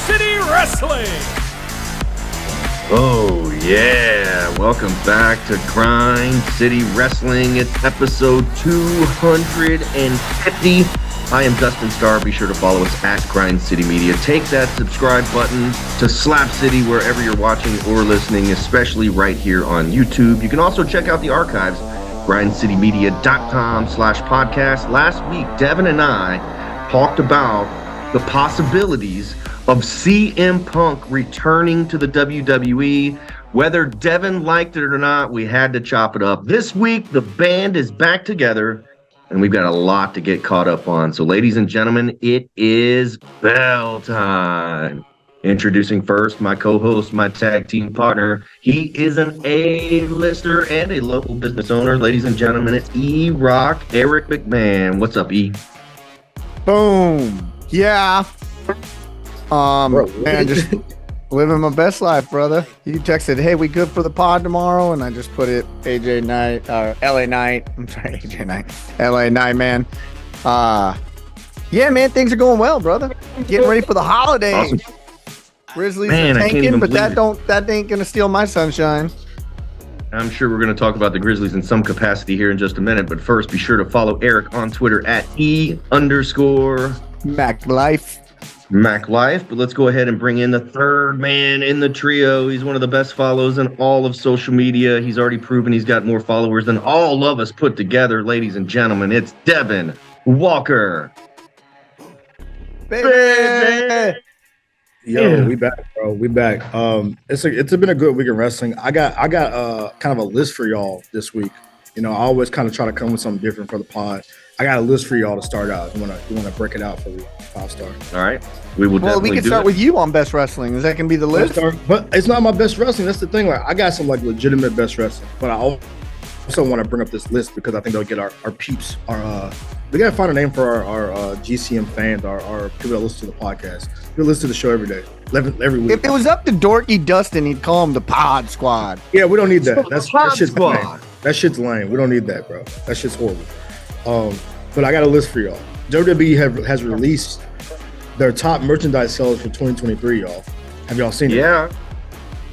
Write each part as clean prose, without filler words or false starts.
City Wrestling. Oh yeah, welcome back to Grind City Wrestling. It's episode 250. I am Dustin Starr. Be sure to follow us at Grind City Media. Take that subscribe button to Slap City wherever you're watching or listening, especially right here on YouTube. You can also check out the archives, grindcitymedia.com/podcast. Last week, Devin and I talked about the possibilities of CM Punk returning to the WWE. Whether Devin liked it or not, we had to chop it up. This week, the band is back together, and we've got a lot to get caught up on. So, ladies and gentlemen, it is bell time. Introducing first, my co-host, my tag team partner. He is an A-lister and a local business owner. Ladies and gentlemen, it's E-Rock Eric McMahon. What's up, E? Boom. Yeah. Man, just living my best life, brother. You texted, hey, we good for the pod tomorrow? And I just put it AJ Night, LA Night. I'm sorry, AJ Night. LA Night, man. Yeah, man, things are going well, brother. Getting ready for the holidays. Awesome. Grizzlies Man, are tanking, but that it. ain't gonna steal my sunshine. I'm sure we're going to talk about the Grizzlies in some capacity here in just a minute. But first, be sure to follow Eric on Twitter at @E_MacLife. MacLife, but let's go ahead and bring in the third man in the trio. He's one of the best follows in all of social media. He's already proven he's got more followers than all of us put together. Ladies and gentlemen, it's Devin Walker. Baby. Yo, we back, bro. We back. It's been a good week of wrestling. I got kind of a list for y'all this week. You know, I always kind of try to come with something different for the pod. I got a list for y'all to start out. You wanna break it out for me, 5-star? All right, we will. Well, we can start with you on best wrestling. Is that gonna be the list? But it's not my best wrestling. That's the thing. Like, I got some like legitimate best wrestling, but I also want to bring up this list because I think they'll get our peeps. We gotta find a name for our GCM fans, our people that listen to the podcast. People listen to the show every day, every week. If it was up to Dorky Dustin, he'd call him the Pod Squad. Yeah, we don't need that. That shit's Squad. lame. That shit's lame. We don't need that, bro. That shit's horrible. But I got a list for y'all. WWE has released their top merchandise sales for 2023, y'all. Have y'all seen it?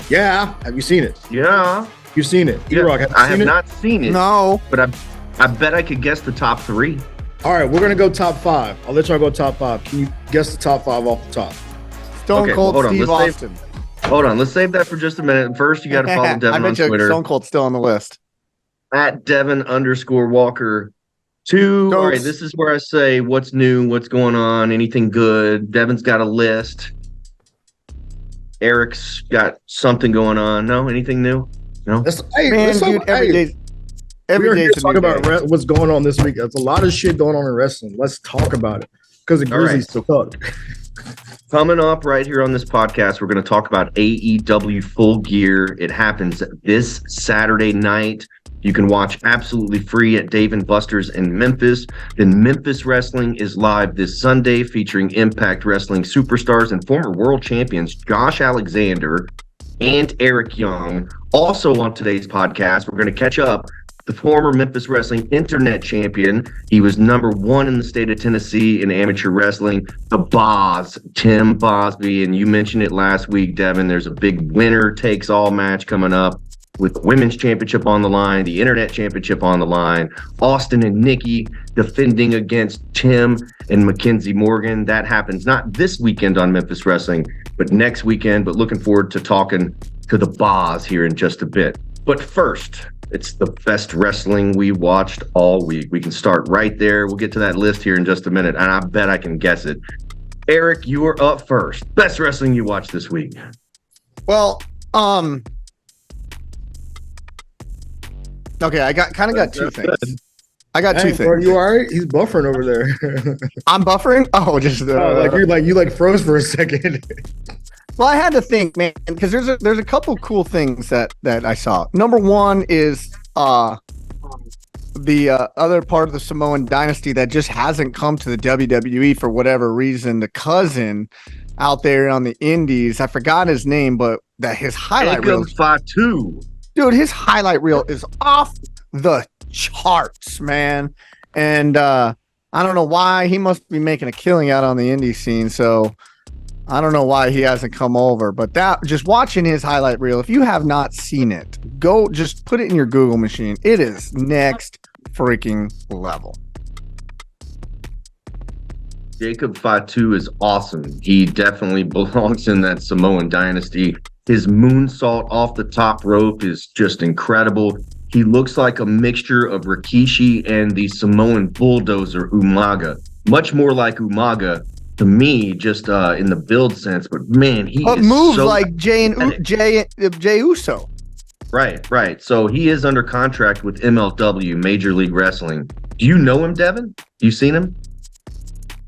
Yeah. Have you seen it? Yeah. You've seen it. Yeah. E-Rock, I have not seen it. No. But I bet I could guess the top three. All right, we're going to go top 5. I'll let y'all go top 5. Can you guess the top 5 off the top? Stone Cold hold on, Steve let's Austin. Hold on, let's save that for just a minute. First, you got to follow Devin I on bet you Twitter. Stone Cold's still on the list. At Devin_Walker 2. All right, this is where I say what's new, what's going on, anything good. Devin's got a list. Eric's got something going on. No, anything new? No. Every day talk about what's going on this week. There's a lot of shit going on in wrestling. Let's talk about it because the Grizzlies suck. Coming up right here on this podcast, we're going to talk about AEW Full Gear. It happens this Saturday night. You can watch absolutely free at Dave & Buster's in Memphis. Then Memphis Wrestling is live this Sunday, featuring Impact Wrestling superstars and former world champions Josh Alexander and Eric Young. Also on today's podcast, we're going to catch up the former Memphis Wrestling Internet Champion. He was number 1 in the state of Tennessee in amateur wrestling, the Boz, Tim Bosby. And you mentioned it last week, Devin. There's a big winner-takes-all match coming up with the Women's Championship on the line, the Internet Championship on the line, Austin and Nikki defending against Tim and Mackenzie Morgan. That happens not this weekend on Memphis Wrestling, but next weekend. But looking forward to talking to the Boz here in just a bit. But first, it's the best wrestling we watched all week. We can start right there. We'll get to that list here in just a minute, and I bet I can guess it. Eric, you are up first. Best wrestling you watched this week. Well, okay, I got two things. I got two things. Bro, you all right? He's buffering over there. I'm buffering? Oh, just you froze for a second. Well, I had to think, man, because there's a couple cool things that I saw. Number one is the other part of the Samoan dynasty that just hasn't come to the WWE for whatever reason. The cousin out there on the indies, I forgot his name, but that his highlight reel. Jacob Fatu. Dude, his highlight reel is off the charts, man. And I don't know why. He must be making a killing out on the indie scene. So I don't know why he hasn't come over, but that just watching his highlight reel, if you have not seen it, go just put it in your Google machine. It is next freaking level. Jacob Fatu is awesome. He definitely belongs in that Samoan dynasty. His moonsault off the top rope is just incredible. He looks like a mixture of Rikishi and the Samoan bulldozer Umaga. Much more like Umaga to me, just in the build sense. But man, he moves so like Jey Uso. Right. So he is under contract with MLW, Major League Wrestling. Do you know him, Devin? You seen him?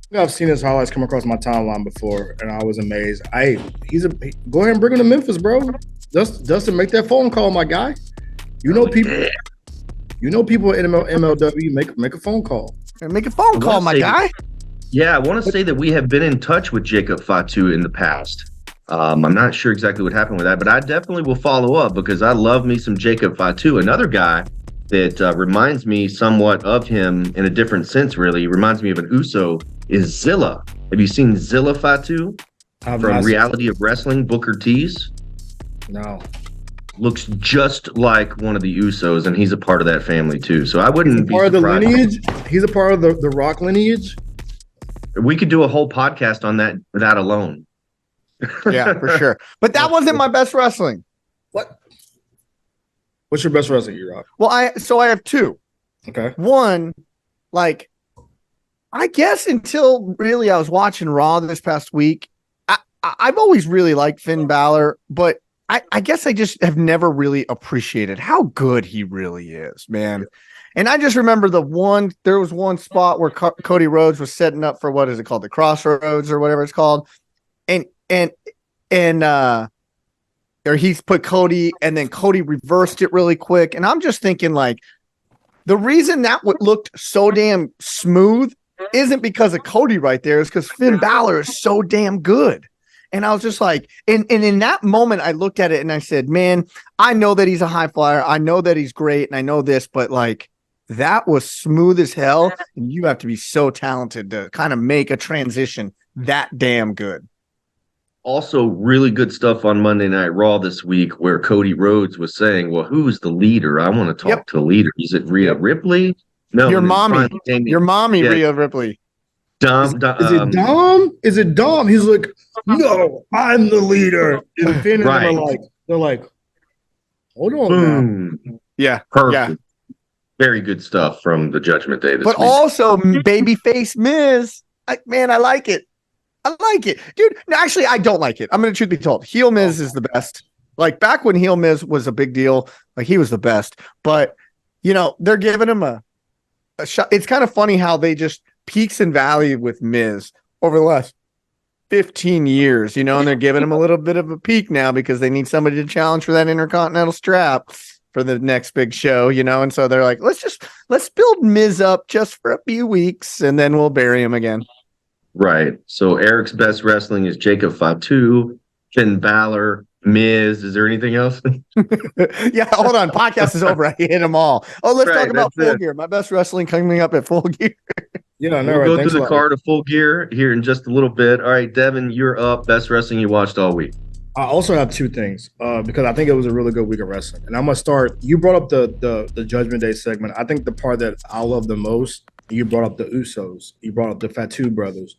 Yeah, I've seen his highlights come across my timeline before, and I was amazed. Go ahead and bring him to Memphis, bro. Dustin, make that phone call, my guy. You know people. You know people at MLW. Make a phone call. Make a phone call, my guy. Yeah, I want to say that we have been in touch with Jacob Fatu in the past. I'm not sure exactly what happened with that, but I definitely will follow up because I love me some Jacob Fatu. Another guy that reminds me somewhat of him in a different sense, really. He reminds me of an Uso is Zilla. Have you seen Zilla Fatu from Reality of Wrestling, Booker T's? No. Looks just like one of the Usos, and he's a part of that family too. So I wouldn't be part of the surprised. lineage. He's a part of the Rock lineage. We could do a whole podcast on that alone. Yeah, for sure. But that wasn't my best wrestling. What? What's your best wrestling, E-Rock? Well, I have two. Okay. One, like, I guess until really I was watching Raw this past week, I've always really liked Finn Balor, but I guess I just have never really appreciated how good he really is, man. And I just remember there was one spot where Cody Rhodes was setting up for, what is it called? The Crossroads or whatever it's called. Or he's put Cody, and then Cody reversed it really quick. And I'm just thinking, like, the reason that looked so damn smooth isn't because of Cody right there. It's because Finn Balor is so damn good. And I was just like, and in that moment, I looked at it and I said, man, I know that he's a high flyer. I know that he's great. And I know this, but like, that was smooth as hell. And you have to be so talented to kind of make a transition that damn good. Also, really good stuff on Monday Night Raw this week where Cody Rhodes was saying, well, who's the leader? I want to talk to the leader. Is it Rhea Ripley? No. Your mommy, Rhea Ripley. Is it Dom? Is it Dom? He's like, no, I'm the leader. And Finn and they're like, hold on. Now. Yeah. Perfect. Yeah. Very good stuff from the Judgment Day this week. But also, babyface Miz. I like it. I like it. Dude, no, actually, I don't like it. I'm going to truth be told. Heel Miz is the best. Like, back when Heel Miz was a big deal, like, he was the best. But, you know, they're giving him a shot. It's kind of funny how they just peaks and valleys with Miz over the last 15 years, you know, and they're giving him a little bit of a peak now because they need somebody to challenge for that Intercontinental strap for the next big show, you know, and so they're like, let's build Miz up just for a few weeks and then we'll bury him again. Right. So Eric's best wrestling is Jacob Fatu, Finn Balor, Miz. Is there anything else? Yeah, hold on. Podcast is over. I hit them all. Oh, let's talk about Full Gear. My best wrestling coming up at Full Gear. Yeah, I know. We'll go through the card of Full Gear here in just a little bit. All right, Devin, you're up. Best wrestling you watched all week. I also have two things because I think it was a really good week of wrestling. And I'm going to start. You brought up the Judgment Day segment. I think the part that I love the most, you brought up the Usos. You brought up the Fatu brothers.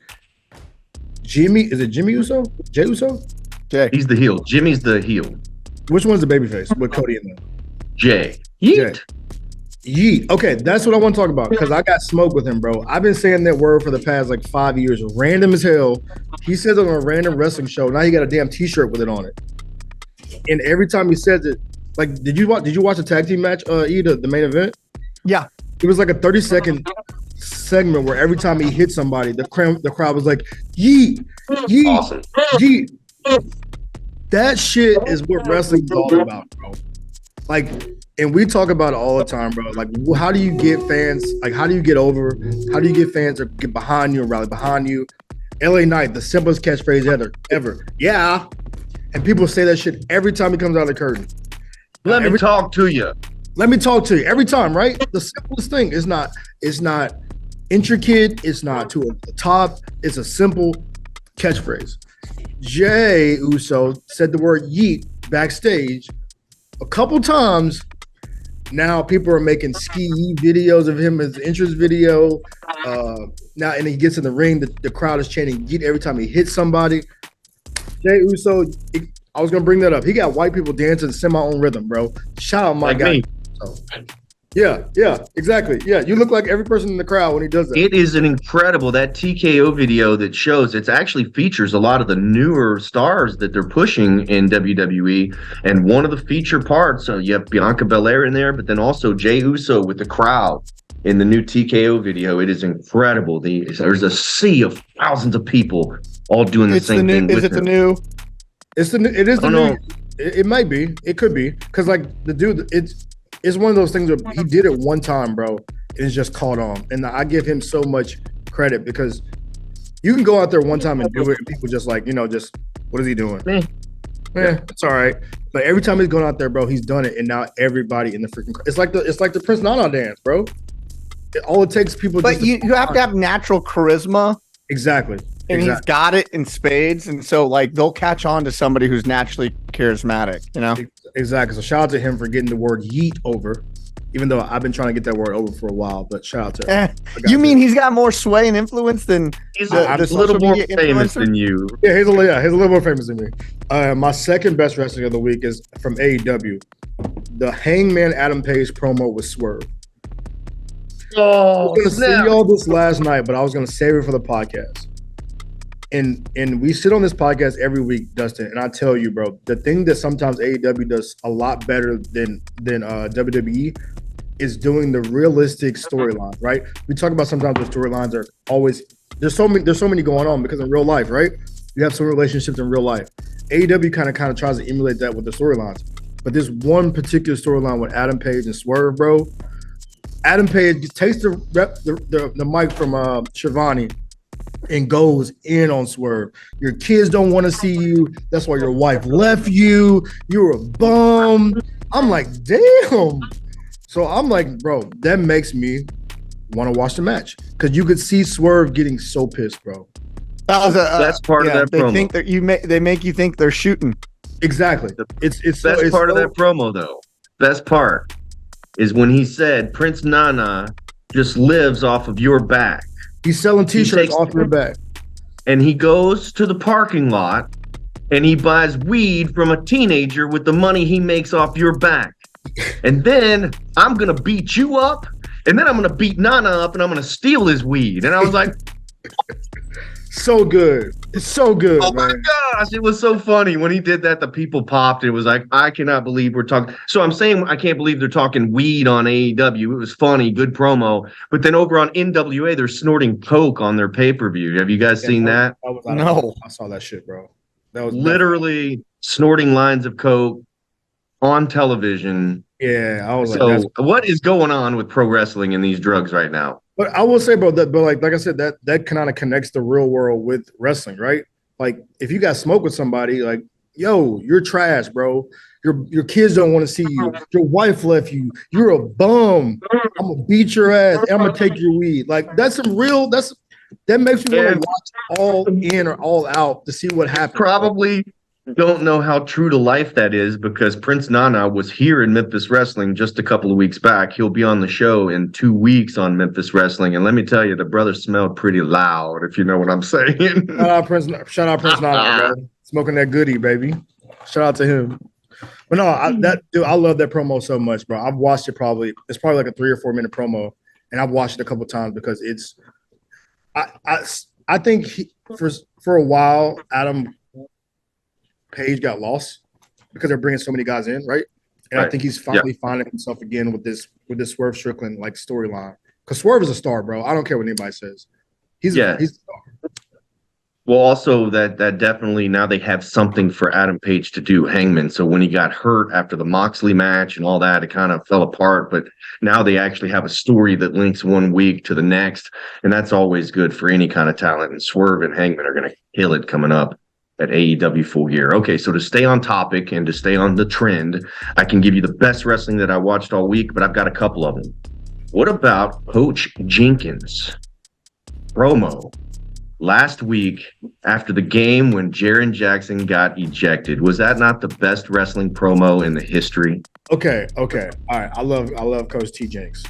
Is it Jimmy Uso? Jey Uso? Jay. He's the heel. Jimmy's the heel. Which one's the babyface with Cody in there? Jay. YEET. YEET. Okay, that's what I want to talk about because I got smoked with him, bro. I've been saying that word for the past like 5 years. Random as hell. He says it on a random wrestling show. Now he got a damn T-shirt with it on it. And every time he says it, like, did you watch the tag team match? The main event. Yeah, it was like a 30-second segment where every time he hit somebody, the crowd was like, YEET, YEET, awesome. YEET. That shit is what wrestling is all about, bro. Like, and we talk about it all the time, bro. Like, how do you get fans? Like, how do you get over? How do you get fans to get behind you and rally behind you? LA Knight, the simplest catchphrase ever. Yeah. And people say that shit every time he comes out of the curtain. Let me talk to you. Let me talk to you every time, right? The simplest thing is not intricate. It's not to the top. It's a simple catchphrase. Jey Uso said the word YEET backstage a couple times. Now people are making ski videos of him as interest video. Now, and he gets in the ring, the crowd is chanting YEET every time he hits somebody. Jey Uso, I was gonna bring that up. He got white people dancing to semi-own rhythm, bro. Shout out my like guy. Me. Yeah, exactly. Yeah, you look like every person in the crowd when he does that. It is an incredible, that TKO video that shows, it actually features a lot of the newer stars that they're pushing in WWE. And one of the feature parts, so you have Bianca Belair in there, but then also Jey Uso with the crowd in the new TKO video. It is incredible. There's a sea of thousands of people all doing the same thing. Is it the new? It is the new. It might be. It could be. Because, like, the dude, it's one of those things where he did it one time, bro, and it's just caught on. And I give him so much credit because you can go out there one time and do it, and people just like, just, what is he doing? It's all right. But every time he's going out there, bro, he's done it, and now everybody in the freaking it's like the Prince Nana dance, bro. All it takes people. But you have to have natural charisma. Exactly. And he's got it in spades, and so like they'll catch on to somebody who's naturally charismatic, Exactly. So shout out to him for getting the word YEET over, even though I've been trying to get that word over for a while. But shout out to him. You mean he's got more sway and influence than he's a little more famous than you? Yeah, he's a little more famous than me. My second best wrestling of the week is from AEW, the Hangman Adam Page promo with Swerve. I was gonna see all this last night, but I was gonna save it for the podcast. And we sit on this podcast every week, Dustin, and I tell you, bro, the thing that sometimes AEW does a lot better than WWE is doing the realistic storyline, right? We talk about sometimes the storylines are always there's so many going on because in real life, right? You have some relationships in real life. AEW kind of tries to emulate that with the storylines, but this one particular storyline with Adam Page and Swerve, bro. Adam Page takes the mic from Shivani and goes in on Swerve. Your kids don't want to see you. That's why your wife left you. You're a bum. I'm like, damn. So I'm like, bro, that makes me want to watch the match because you could see Swerve getting so pissed, bro. That's part of that they promo. Think that they make you think they're shooting. Exactly. It's part of that promo, though. Best part is when he said Prince Nana just lives off of your back. He's selling T-shirts off your back. And he goes to the parking lot and he buys weed from a teenager with the money he makes off your back. And then I'm going to beat you up. And then I'm going to beat Nana up and I'm going to steal his weed. And I was like, so good. It's so good. Oh man. My gosh. It was so funny. When he did that, the people popped. It was like, I cannot believe we're talking. So I'm saying I can't believe they're talking weed on AEW. It was funny, good promo. But then over on NWA, they're snorting coke on their pay-per-view. Have you guys seen that? No. I saw that shit, bro. That was literally snorting lines of coke on television. Yeah, I was so like, what is going on with pro wrestling and these drugs right now? But I will say, bro, like I said, that kind of connects the real world with wrestling, right? Like if you got smoke with somebody, like, yo, you're trash, bro. Your kids don't want to see you. Your wife left you. You're a bum. I'm gonna beat your ass. And I'm gonna take your weed. Like that makes me want to watch All In or All Out to see what happens. Probably don't know how true to life that is because Prince Nana was here in Memphis Wrestling just a couple of weeks back. He'll be on the show in 2 weeks on Memphis Wrestling. And let me tell you, the brother smelled pretty loud, if you know what I'm saying. Shout out Prince Nana, bro. Smoking that goodie, baby. Shout out to him. But no, I love that promo so much, bro. I've watched it it's probably like a 3 or 4 minute promo. And I've watched it a couple of times because it's I think for a while, Adam Page got lost because they're bringing so many guys in, right? And right. I think he's finally finding himself again with this Swerve Strickland like storyline. Because Swerve is a star, bro. I don't care what anybody says. He's a star. Well, also that definitely now they have something for Adam Page to do, Hangman. So when he got hurt after the Moxley match and all that, it kind of fell apart. But now they actually have a story that links 1 week to the next, and that's always good for any kind of talent. And Swerve and Hangman are going to kill it coming up at AEW Full Gear. Okay, so to stay on topic and to stay on the trend, I can give you the best wrestling that I watched all week, but I've got a couple of them. What about Coach Jenkins promo last week after the game when Jaren Jackson got ejected. Was that not the best wrestling promo in the history? Okay. All right. I love Coach T Jenks.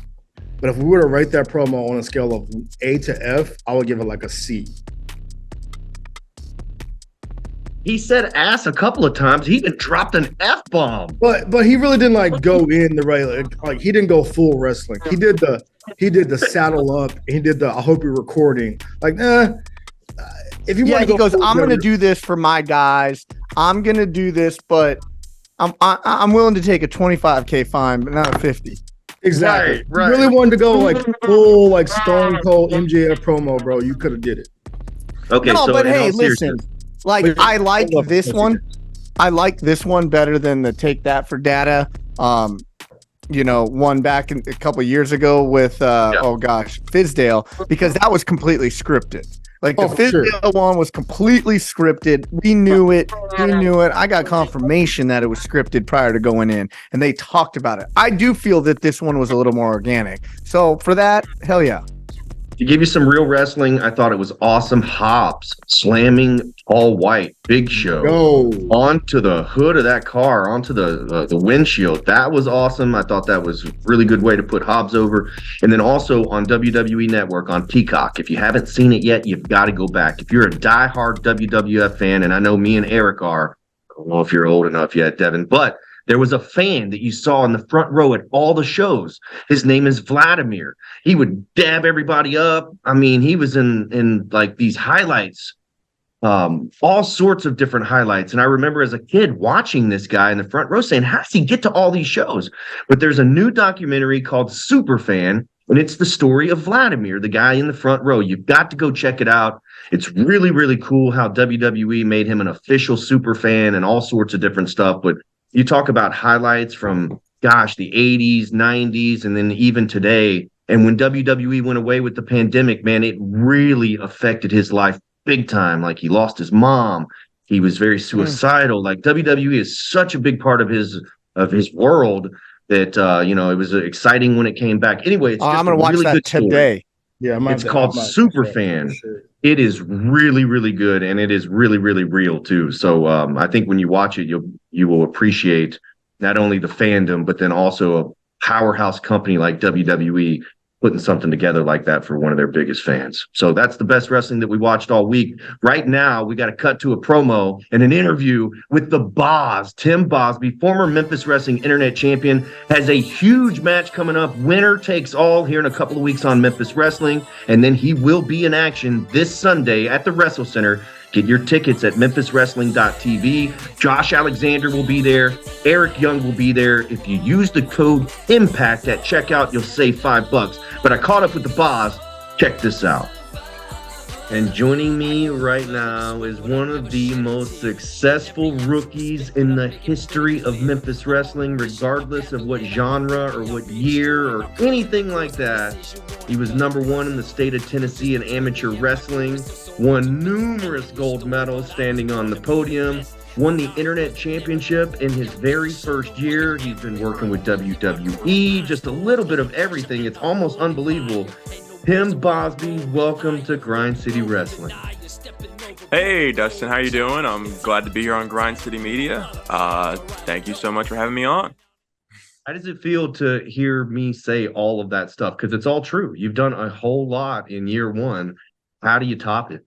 But if we were to rate that promo on a scale of A to F, I would give it like a C. He said ass a couple of times. He even dropped an F-bomb. But he really didn't like go in the right, like he didn't go full wrestling. He did the saddle up. He did the I hope you're recording. Like, if you want to he goes, I'm gonna do this for my guys. I'm gonna do this, but I'm willing to take a 25K fine, but not a 50. Exactly. Right. You really wanted to go like full like Stone Cold MJF promo, bro. You could have did it. Okay, no, so but hey, listen. Like, I like this one. I like this one better than the Take That for Data. One back a couple years ago with Fizdale, because that was completely scripted. Like the Fizdale one was completely scripted. We knew it. He knew it. I got confirmation that it was scripted prior to going in, and they talked about it. I do feel that this one was a little more organic. So for that, hell yeah. To give you some real wrestling, I thought it was awesome. Hobbs slamming all white, Big Show onto the hood of that car, onto the windshield. That was awesome. I thought that was a really good way to put Hobbs over. And then also on WWE Network on Peacock. If you haven't seen it yet, you've got to go back. If you're a diehard WWF fan, and I know me and Eric are, I don't know if you're old enough yet, Devin, but there was a fan that you saw in the front row at all the shows. His name is Vladimir. He would dab everybody up. I mean, he was in like these highlights, all sorts of different highlights. And I remember as a kid watching this guy in the front row saying, how does he get to all these shows? But there's a new documentary called Superfan, and it's the story of Vladimir, the guy in the front row. You've got to go check it out. It's really, really cool how WWE made him an official superfan and all sorts of different stuff. But you talk about highlights from, the 80s, 90s, and then even today. And when WWE went away with the pandemic, man, it really affected his life big time. Like, he lost his mom. He was very suicidal. Like, WWE is such a big part of his world that, it was exciting when it came back. Anyway, it's just I'm going to watch really that good today. Story. Yeah, it's called Superfan. It is really, really good, and it is really, really real too. So I think when you watch it, you will appreciate not only the fandom, but then also a powerhouse company like WWE putting something together like that for one of their biggest fans. So that's the best wrestling that we watched all week. Right now, we got to cut to a promo and an interview with the boss, Tim Bosby, former Memphis Wrestling Internet Champion, has a huge match coming up. Winner takes all here in a couple of weeks on Memphis Wrestling. And then he will be in action this Sunday at the Wrestle Center. Get your tickets at memphiswrestling.tv. Josh Alexander will be there. Eric Young will be there. If you use the code IMPACT at checkout, you'll save $5. But I caught up with the boss. Check this out. And joining me right now is one of the most successful rookies in the history of Memphis Wrestling, regardless of what genre or what year or anything like that. He was #1 in the state of Tennessee in amateur wrestling, won numerous gold medals standing on the podium, won the Internet Championship in his very first year. He's been working with WWE, just a little bit of everything. It's almost unbelievable. Tim Bosby, welcome to Grind City Wrestling. Hey, Dustin, how you doing? I'm glad to be here on Grind City Media. Thank you so much for having me on. How does it feel to hear me say all of that stuff? Because it's all true. You've done a whole lot in year one. How do you top it?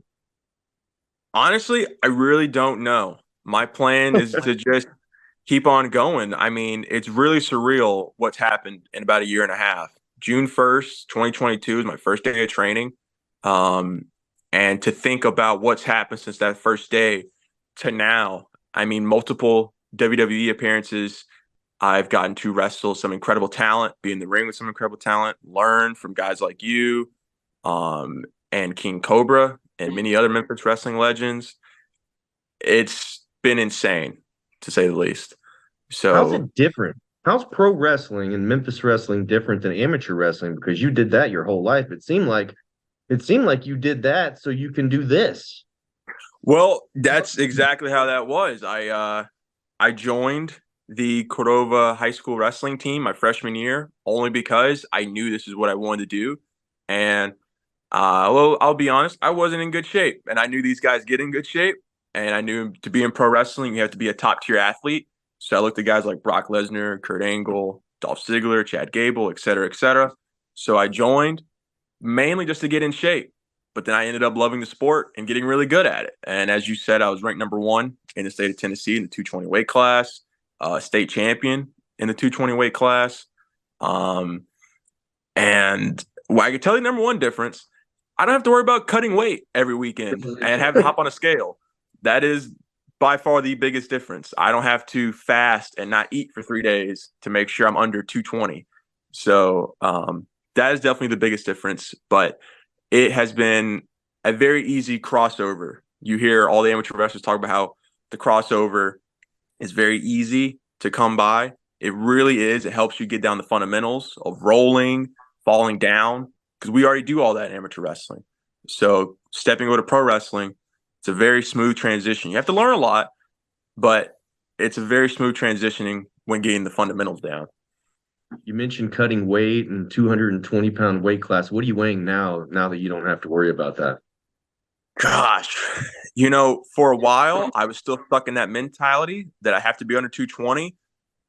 Honestly, I really don't know. My plan is to just keep on going. I mean, it's really surreal what's happened in about a year and a half. June 1st, 2022 is my first day of training. And to think about what's happened since that first day to now, I mean, multiple WWE appearances. I've gotten to wrestle some incredible talent, be in the ring with some incredible talent, learn from guys like you, and King Cobra and many other Memphis Wrestling legends. It's been insane, to say the least. So how's it different? How's pro wrestling and Memphis wrestling different than amateur wrestling? Because you did that your whole life. It seemed like you did that so you can do this. Well, that's exactly how that was. I joined the Cordova High School wrestling team my freshman year only because I knew this is what I wanted to do. And Well, I'll be honest, I wasn't in good shape, and I knew these guys get in good shape, and I knew to be in pro wrestling, you have to be a top tier athlete. So I looked at guys like Brock Lesnar, Kurt Angle, Dolph Ziggler, Chad Gable, et cetera, et cetera. So I joined mainly just to get in shape, but then I ended up loving the sport and getting really good at it. And as you said, I was ranked number 1 in the state of Tennessee in the 220 weight class, state champion in the 220 weight class. And I can tell you number one difference, I don't have to worry about cutting weight every weekend and have to hop on a scale. That is by far the biggest difference. I don't have to fast and not eat for 3 days to make sure I'm under 220. So that is definitely the biggest difference. But it has been a very easy crossover. You hear all the amateur wrestlers talk about how the crossover is very easy to come by. It really is. It helps you get down the fundamentals of rolling, falling down, because we already do all that in amateur wrestling. So stepping over to pro wrestling, it's a very smooth transition. You have to learn a lot, but it's a very smooth transitioning when getting the fundamentals down. You mentioned cutting weight and 220-pound weight class. What are you weighing now that you don't have to worry about that? Gosh, for a while, I was still stuck in that mentality that I have to be under 220.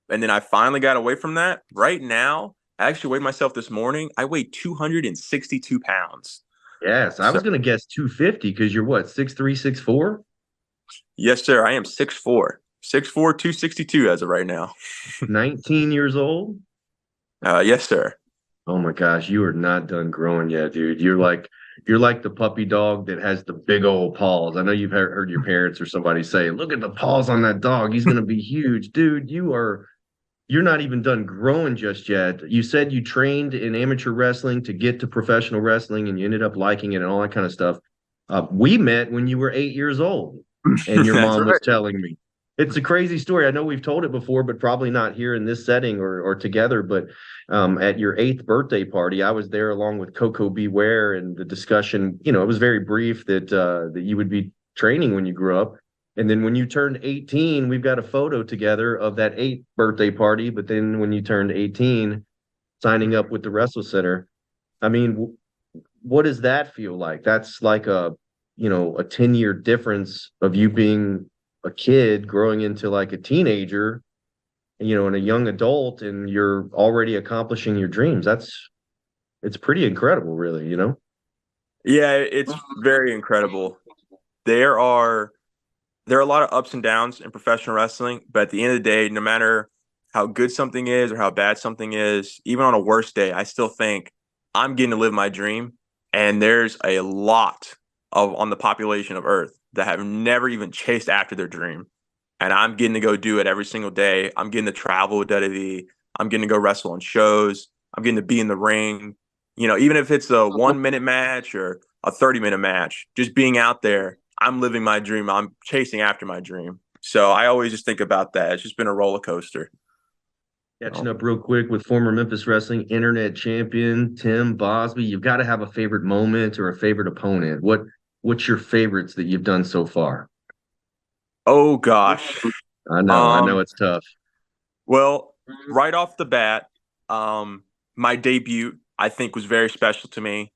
And then I finally got away from that. Right now, I actually weighed myself this morning. I weigh 262 pounds. Yes, I was going to guess 250 because you're what, 6'3", 6'4"? Yes, sir. I am 6'4", 6'4", 262 as of right now. 19 years old? Yes, sir. Oh my gosh, you are not done growing yet, dude. You're like the puppy dog that has the big old paws. I know you've heard your parents or somebody say, "Look at the paws on that dog. He's going to be huge." Dude, you're not even done growing just yet. You said you trained in amateur wrestling to get to professional wrestling and you ended up liking it and all that kind of stuff. We met when you were 8 years old and your mom was telling me. It's a crazy story. I know we've told it before, but probably not here in this setting or together. But at your 8th birthday party, I was there along with Coco Beware, and the discussion, it was very brief that you would be training when you grew up. And then when you turned 18, we've got a photo together of that 8th birthday party. But then when you turned 18, signing up with the Wrestle Center, I mean, what does that feel like? That's like a 10-year difference of you being a kid growing into like a teenager, and a young adult, and you're already accomplishing your dreams. It's pretty incredible, really, Yeah, it's very incredible. There are a lot of ups and downs in professional wrestling, but at the end of the day, no matter how good something is or how bad something is, even on a worse day, I still think I'm getting to live my dream. And there's a lot on the population of Earth that have never even chased after their dream. And I'm getting to go do it every single day. I'm getting to travel with WWE. I'm getting to go wrestle on shows. I'm getting to be in the ring. Even if it's a 1-minute match or a 30-minute match, just being out there, I'm living my dream. I'm chasing after my dream. So I always just think about that. It's just been a roller coaster. Catching up real quick with former Memphis Wrestling internet champion Tim Bosby. You've got to have a favorite moment or a favorite opponent. What's your favorites that you've done so far? Oh gosh, I know it's tough. Well, right off the bat, my debut I think was very special to me.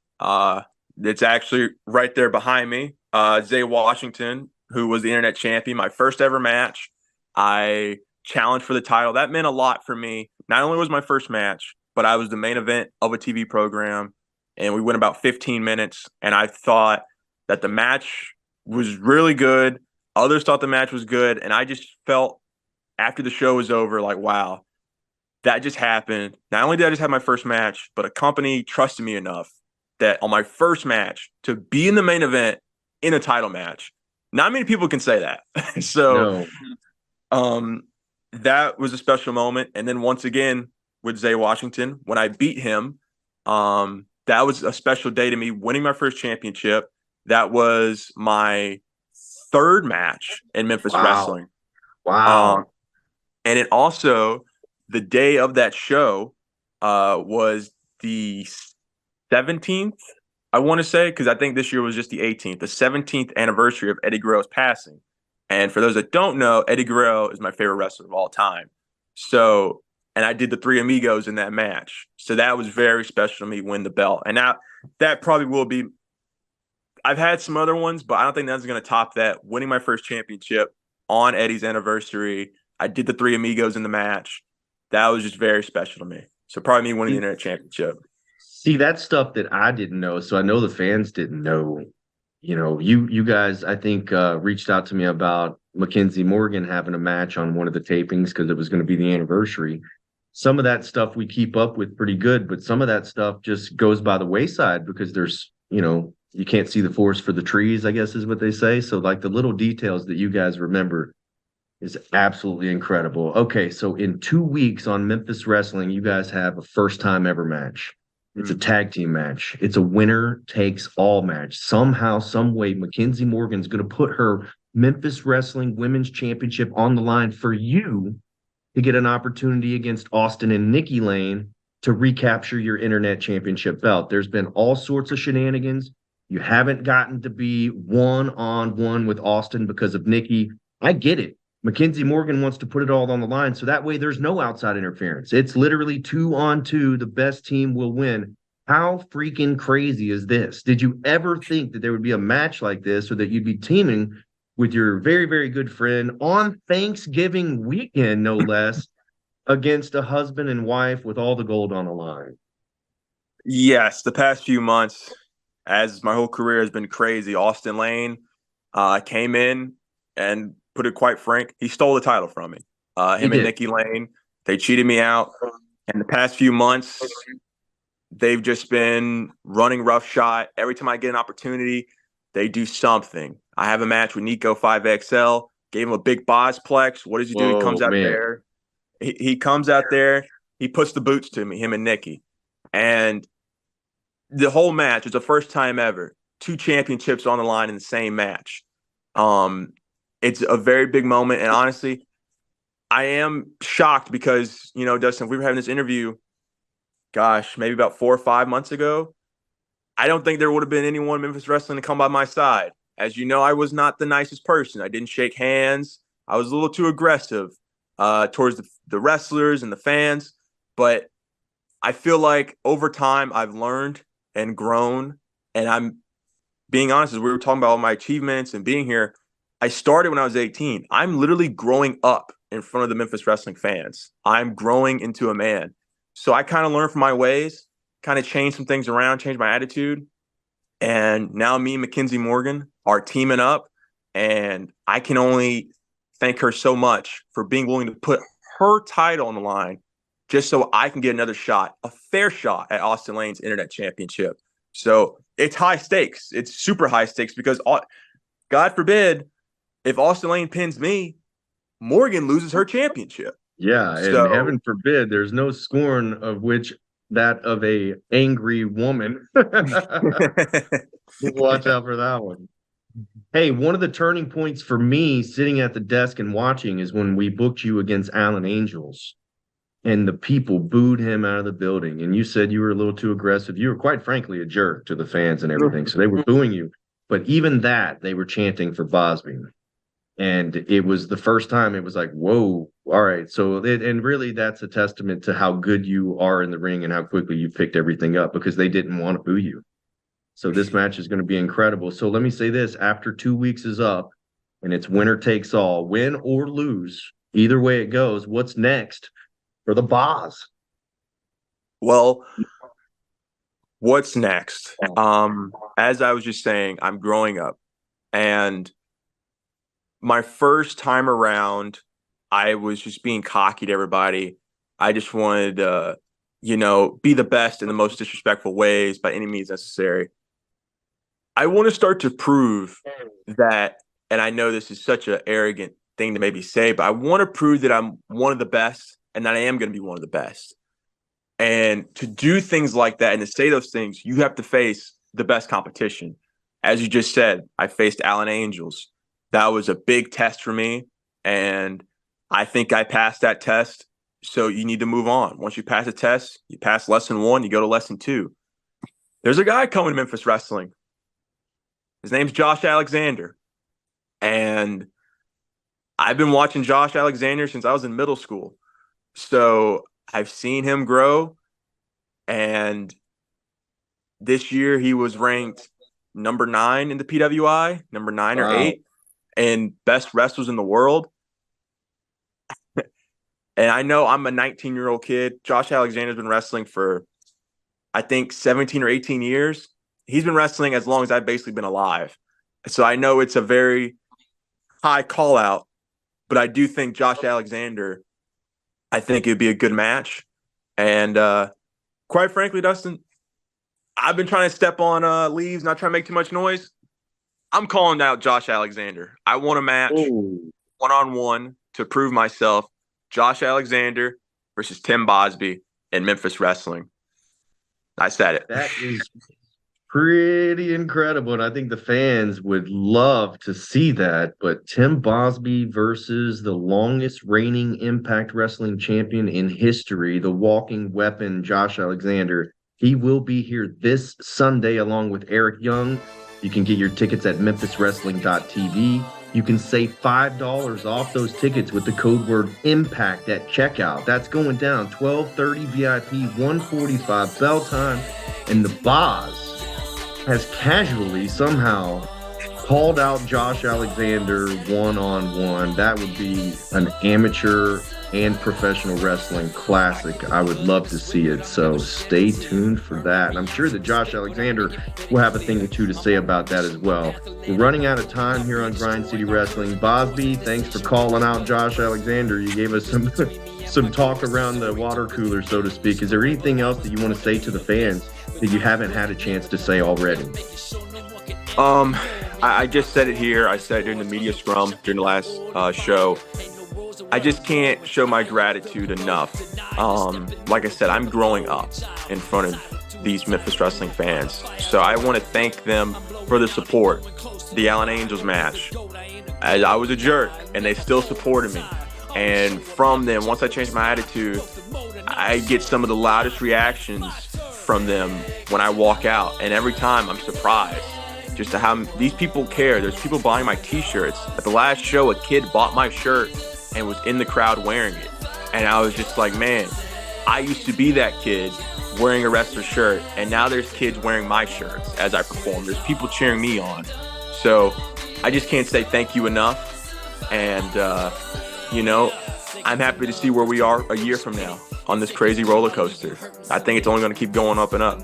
It's actually right there behind me. Zay Washington, who was the internet champion, my first ever match. I challenged for the title. That meant a lot for me. Not only was my first match, but I was the main event of a TV program, and we went about 15 minutes. And I thought that the match was really good. Others thought the match was good. And I just felt after the show was over, like, wow, that just happened. Not only did I just have my first match, but a company trusted me enough that on my first match to be in the main event in a title match. Not many people can say that. So that was a special moment. And then once again with Zay Washington, when I beat him, that was a special day to me, winning my first championship. That was my 3rd match in Memphis Wrestling. Wow. And it also, the day of that show was the 17th, I want to say, because I think this year was just the 18th, the 17th anniversary of Eddie Guerrero's passing. And for those that don't know, Eddie Guerrero is my favorite wrestler of all time. So, and I did the Three Amigos in that match. So that was very special to me, win the belt. And now that probably will be I've had some other ones, but I don't think that's going to top that. Winning my first championship on Eddie's anniversary. I did the Three Amigos in the match. That was just very special to me. So probably me winning the Internet Championship. See, that's stuff that I didn't know. So I know the fans didn't know. You know, you guys, I think, reached out to me about Mackenzie Morgan having a match on one of the tapings because it was going to be the anniversary. Some of that stuff we keep up with pretty good, but some of that stuff just goes by the wayside because there's, you know, you can't see the forest for the trees, I guess is what they say. So like the little details that you guys remember is absolutely incredible. Okay, so in 2 weeks on Memphis Wrestling, you guys have a first time ever match. It's a tag team match. It's a winner takes all match. Somehow, some way, Mackenzie Morgan's going to put her Memphis Wrestling Women's Championship on the line for you to get an opportunity against Austin and Nikki Lane to recapture your Internet Championship belt. There's been all sorts of shenanigans. You haven't gotten to be one-on-one with Austin because of Nikki. I get it. Mackenzie Morgan wants to put it all on the line, so that way there's no outside interference. It's literally 2-on-2. The best team will win. How freaking crazy is this? Did you ever think that there would be a match like this or that you'd be teaming with your very, very good friend on Thanksgiving weekend, no less, against a husband and wife with all the gold on the line? Yes, the past few months, as my whole career has been crazy, Austin Lane came in and put it quite frank, he stole the title from me. Him and Nikki Lane, they cheated me out. And the past few months, they've just been running roughshod. Every time I get an opportunity, they do something. I have a match with Nico 5XL, gave him a big Bosplex. What does he do? He comes out there. He comes out there. He puts the boots to me, him and Nikki. And the whole match was the first time ever. 2 championships on the line in the same match. It's a very big moment. And honestly, I am shocked because, you know, Dustin, if we were having this interview, gosh, maybe about 4 or 5 months ago, I don't think there would have been anyone in Memphis Wrestling to come by my side. As you know, I was not the nicest person. I didn't shake hands. I was a little too aggressive towards the wrestlers and the fans. But I feel like over time I've learned and grown. And I'm being honest, as we were talking about all my achievements and being here, I started when I was 18. I'm literally growing up in front of the Memphis Wrestling fans. I'm growing into a man. So I kind of learned from my ways, kind of changed some things around, changed my attitude. And now me and Mackenzie Morgan are teaming up. And I can only thank her so much for being willing to put her title on the line just so I can get another shot, a fair shot at Austin Lane's Internet Championship. So it's high stakes. It's super high stakes because, God forbid, if Austin Lane pins me, Morgan loses her championship. Yeah, and So, heaven forbid, there's no scorn of which that of a angry woman. Watch out for that one. Hey, one of the turning points for me sitting at the desk and watching is when we booked you against Allen Angels and the people booed him out of the building. And you said you were a little too aggressive. You were quite frankly a jerk to the fans and everything. So they were booing you. But even that, they were chanting for Bosby. And it was the first time it was like, whoa, all right. So, and really that's a testament to how good you are in the ring and how quickly you picked everything up because they didn't want to boo you. So this match is going to be incredible. So let me say this, after 2 weeks is up and it's winner takes all, win or lose, either way it goes, what's next for the Boss? well, what's next? As I was just saying, I'm growing up. And my first time around, I was just being cocky to everybody. I just wanted to, be the best in the most disrespectful ways by any means necessary. I want to start to prove that, and I know this is such an arrogant thing to maybe say, but I want to prove that I'm one of the best and that I am going to be one of the best. And to do things like that and to say those things, you have to face the best competition. As you just said, I faced Allen Angels. That was a big test for me, and I think I passed that test. So you need to move on. Once you pass a test, you pass lesson 1, you go to lesson 2. There's a guy coming to Memphis Wrestling. His name's Josh Alexander, and I've been watching Josh Alexander since I was in middle school. So I've seen him grow, and this year he was ranked number 9 in the PWI, number 9 or Wow. 8, and best wrestlers in the world. And I know I'm a 19-year-old kid. Josh Alexander's been wrestling for, I think, 17 or 18 years. He's been wrestling as long as I've basically been alive. So I know it's a very high call out, but I do think Josh Alexander, I think it'd be a good match. And quite frankly, Dustin, I've been trying to step on leaves, not trying to make too much noise. I'm calling out Josh Alexander. I want a match one-on-one to prove myself. Josh Alexander versus Tim Bosby in Memphis Wrestling. I said it. That is pretty incredible, and I think the fans would love to see that. But Tim Bosby versus the longest reigning Impact Wrestling champion in history, the walking weapon, Josh Alexander. He will be here this Sunday along with Eric Young. You can get your tickets at memphiswrestling.tv. You can save $5 off those tickets with the code word IMPACT at checkout. That's going down 12:30 VIP, 1:45 bell time. And the Boz has casually somehow called out Josh Alexander one-on-one. That would be an amateur and professional wrestling classic. I would love to see it, so stay tuned for that. And I'm sure that Josh Alexander will have a thing or two to say about that as well. We're running out of time here on Grind City Wrestling. Bosby, thanks for calling out Josh Alexander. You gave us some talk around the water cooler, so to speak. Is there anything else that you want to say to the fans that you haven't had a chance to say already? I just said it here. I said it during the media scrum during the last show. I just can't show my gratitude enough. Like I said, I'm growing up in front of these Memphis Wrestling fans. So I want to thank them for the support. The Allen Angels match. I was a jerk, and they still supported me. And from them, once I changed my attitude, I get some of the loudest reactions from them when I walk out. And every time I'm surprised just to how these people care. There's people buying my t-shirts. At the last show, a kid bought my shirt and was in the crowd wearing it. And I was just like, man, I used to be that kid wearing a wrestler shirt, and now there's kids wearing my shirts as I perform. There's people cheering me on. So I just can't say thank you enough. And, I'm happy to see where we are a year from now on this crazy roller coaster. I think it's only going to keep going up and up.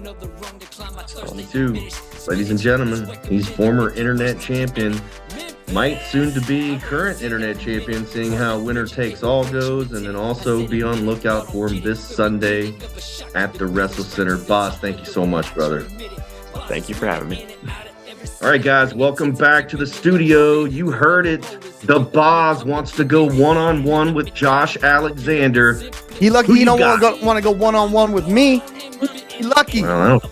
22. Ladies and gentlemen, he's former internet champion. Might soon to be current internet champion, seeing how winner takes all goes, and then also be on lookout for him this Sunday at the Wrestle Center. Boss, thank you so much, brother. Thank you for having me. All right, guys, welcome back to the studio. You heard it. The Boz wants to go one-on-one with Josh Alexander. He lucky he don't want to go one-on-one with me. He lucky. Well, I don't.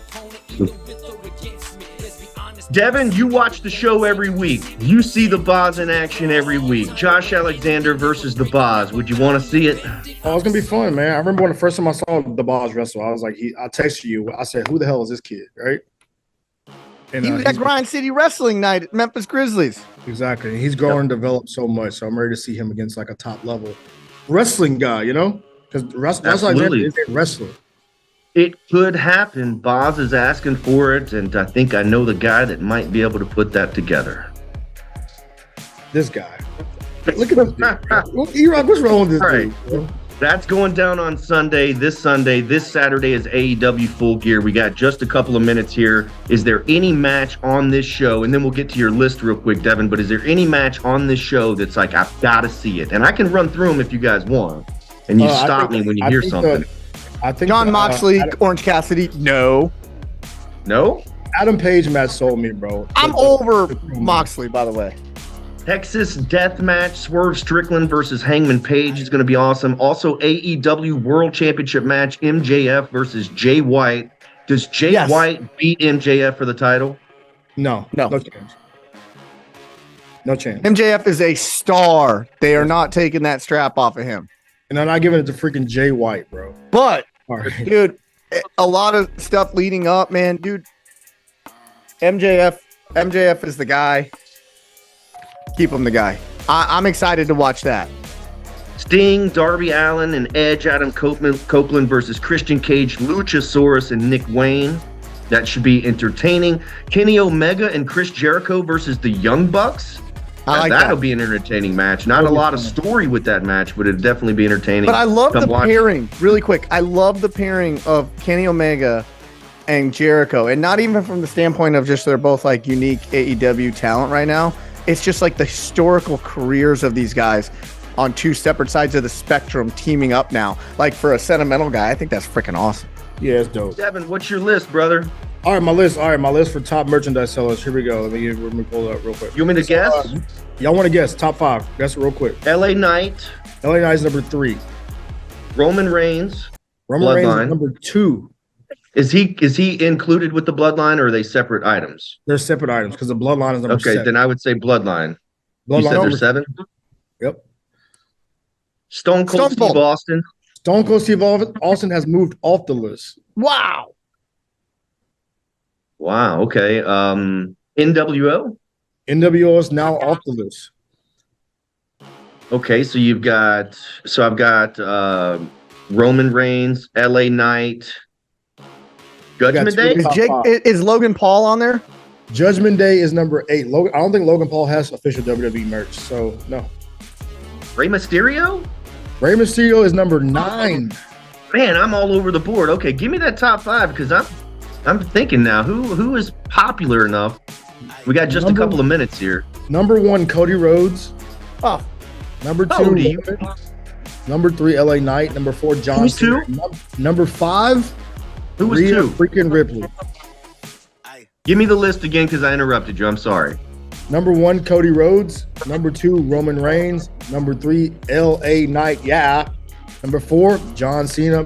Devin, you watch the show every week. You see the Boz in action every week. Josh Alexander versus the Boz. Would you want to see it? Oh, it's gonna be fun, man. I remember when the first time I saw the Boz wrestle, I was like, I texted you. I said, "Who the hell is this kid?" Right? And He was at Grind City Wrestling night at Memphis Grizzlies. Exactly. He's grown and developed so much, so I'm ready to see him against like a top level wrestling guy. Because Alexander is a wrestler. It could happen. Boz is asking for it, and I think I know the guy that might be able to put that together. This guy. Look at this dude. E-Rock, what's wrong with this dude? Right. That's going down on Sunday. This Saturday is AEW Full Gear. We got just a couple of minutes here. Is there any match on this show? And then we'll get to your list real quick, Devin. But is there any match on this show that's like, I've got to see it? And I can run through them if you guys want. And you stop me when you hear something. I think John Moxley, Orange Cassidy. No. No? Adam Page match sold me, bro. I'm over Moxley, by the way. Texas Death Match, Swerve Strickland versus Hangman Page is going to be awesome. Also, AEW World Championship match, MJF versus Jay White. Does Jay White beat MJF for the title? No chance. No chance. MJF is a star. They are not taking that strap off of him. And I'm not giving it to freaking Jay White, bro. But, right. Dude, a lot of stuff leading up, man. Dude, MJF is the guy. Keep him the guy. I'm excited to watch that. Sting, Darby Allin, and Edge, Adam Copeland versus Christian Cage, Luchasaurus, and Nick Wayne. That should be entertaining. Kenny Omega and Chris Jericho versus the Young Bucks. That'll be an entertaining match. Not a lot of story with that match, but it'd definitely be entertaining. But I love the pairing, really quick. I love the pairing of Kenny Omega and Jericho. And not even from the standpoint of just they're both like unique AEW talent right now. It's just like the historical careers of these guys on two separate sides of the spectrum teaming up now. Like for a sentimental guy, I think that's freaking awesome. Yeah, it's dope. Devin, what's your list, brother? All right, my list for top merchandise sellers. Here we go. Let me pull it up real quick. You want me to guess? Y'all want to guess? Top 5. Guess it real quick. LA Knight. LA Knight is number 3. Roman Reigns. Reigns is number 2. Is he included with the Bloodline, or are they separate items? They're separate items because the Bloodline is number 7. Okay, then I would say Bloodline. You said there's 7? Yep. Stone Cold Steve Austin. Stone Cold Steve Austin has moved off the list. Wow. Wow. Okay. NWO. NWO is now off the list. Okay, so I've got Roman Reigns, LA Knight, Judgment Day. Is Logan Paul on there? Judgment Day is number 8. I don't think Logan Paul has official WWE merch, so no. Rey Mysterio? Rey Mysterio is number 9. Man, I'm all over the board. Okay, give me that top 5 because I'm thinking now who is popular enough. We got just a couple of minutes here. Number 1, Cody Rhodes. Oh. Number 2, number 3, LA Knight. Number 4, John Cena. Number 5, who was Rhea 2? Freaking Ripley. Give me the list again because I interrupted you. I'm sorry. Number 1, Cody Rhodes. Number 2, Roman Reigns. Number 3, LA Knight. Yeah. Number 4, John Cena.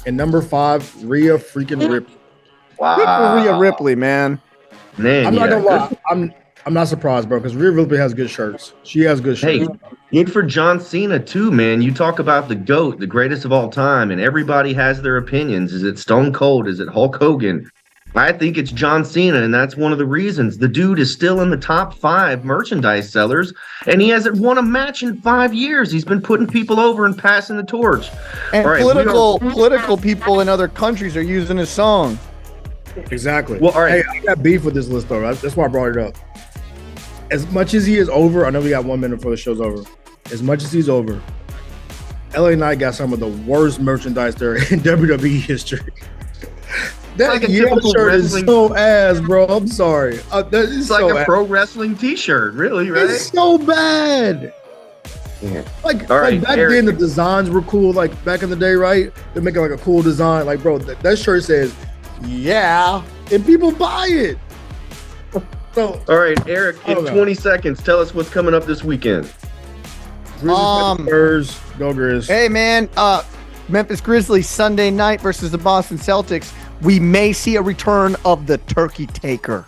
And number 5, Rhea freaking Ripley. Wow. Good for Rhea Ripley, man. Man, I'm not gonna lie. I'm not surprised, bro, because Rhea Ripley has good shirts. She has good shirts. Hey, good for John Cena too, man. You talk about the GOAT, the greatest of all time, and everybody has their opinions. Is it Stone Cold? Is it Hulk Hogan? I think it's John Cena, and that's one of the reasons. The dude is still in the top 5 merchandise sellers, and he hasn't won a match in 5 years. He's been putting people over and passing the torch. And political people in other countries are using his song. Exactly. Well, all right. Hey, I got beef with this list, though. That's why I brought it up. As much as he is over, I know we got 1 minute before the show's over. As much as he's over, LA Knight got some of the worst merchandise there in WWE history. That like a shirt is so ass, bro. I'm sorry. It's like a pro wrestling T-shirt, really, right? It's so bad. Yeah. Like back then, the designs were cool. Like back in the day, right? They're making like a cool design. Like, bro, that shirt says, "Yeah," and people buy it. So, all right, Eric, in 20 seconds, tell us what's coming up this weekend. Spurs, go Grizz. Hey, man, Memphis Grizzlies Sunday night versus the Boston Celtics. We may see a return of the Turkey Taker.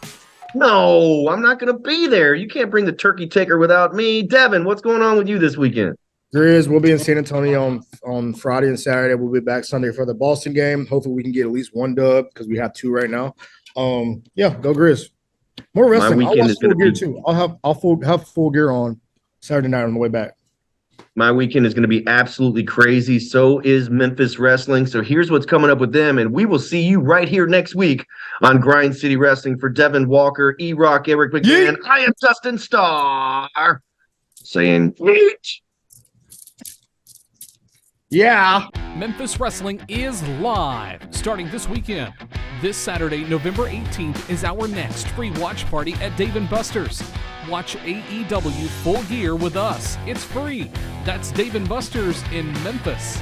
No, I'm not going to be there. You can't bring the Turkey Taker without me. Devin, what's going on with you this weekend? Grizz, we'll be in San Antonio on Friday and Saturday. We'll be back Sunday for the Boston game. Hopefully we can get at least 1 dub because we have 2 right now. Yeah, go Grizz. More wrestling. My weekend is going to be too. I'll have full gear on Saturday night on the way back. My weekend is going to be absolutely crazy. So is Memphis Wrestling. So here's what's coming up with them. And we will see you right here next week on Grind City Wrestling. For Devin Walker, E-Rock, Eric McMahon, I am Dustin Starr saying YEET. Yeah. Memphis Wrestling is live starting this weekend. This Saturday, November 18th, is our next free watch party at Dave & Buster's. Watch AEW Full Gear with us. It's free. That's Dave & Buster's in Memphis.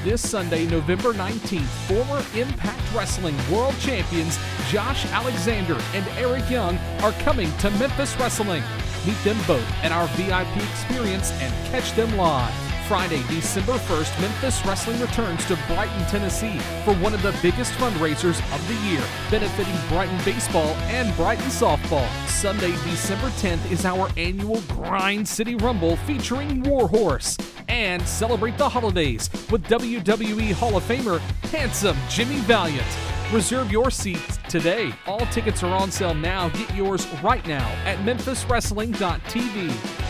This Sunday, November 19th, former Impact Wrestling World Champions Josh Alexander and Eric Young are coming to Memphis Wrestling. Meet them both at our VIP experience and catch them live. Friday, December 1st, Memphis Wrestling returns to Brighton, Tennessee for one of the biggest fundraisers of the year, benefiting Brighton Baseball and Brighton Softball. Sunday, December 10th is our annual Grind City Rumble featuring Warhorse. And celebrate the holidays with WWE Hall of Famer Handsome Jimmy Valiant. Reserve your seats today. All tickets are on sale now. Get yours right now at memphiswrestling.tv.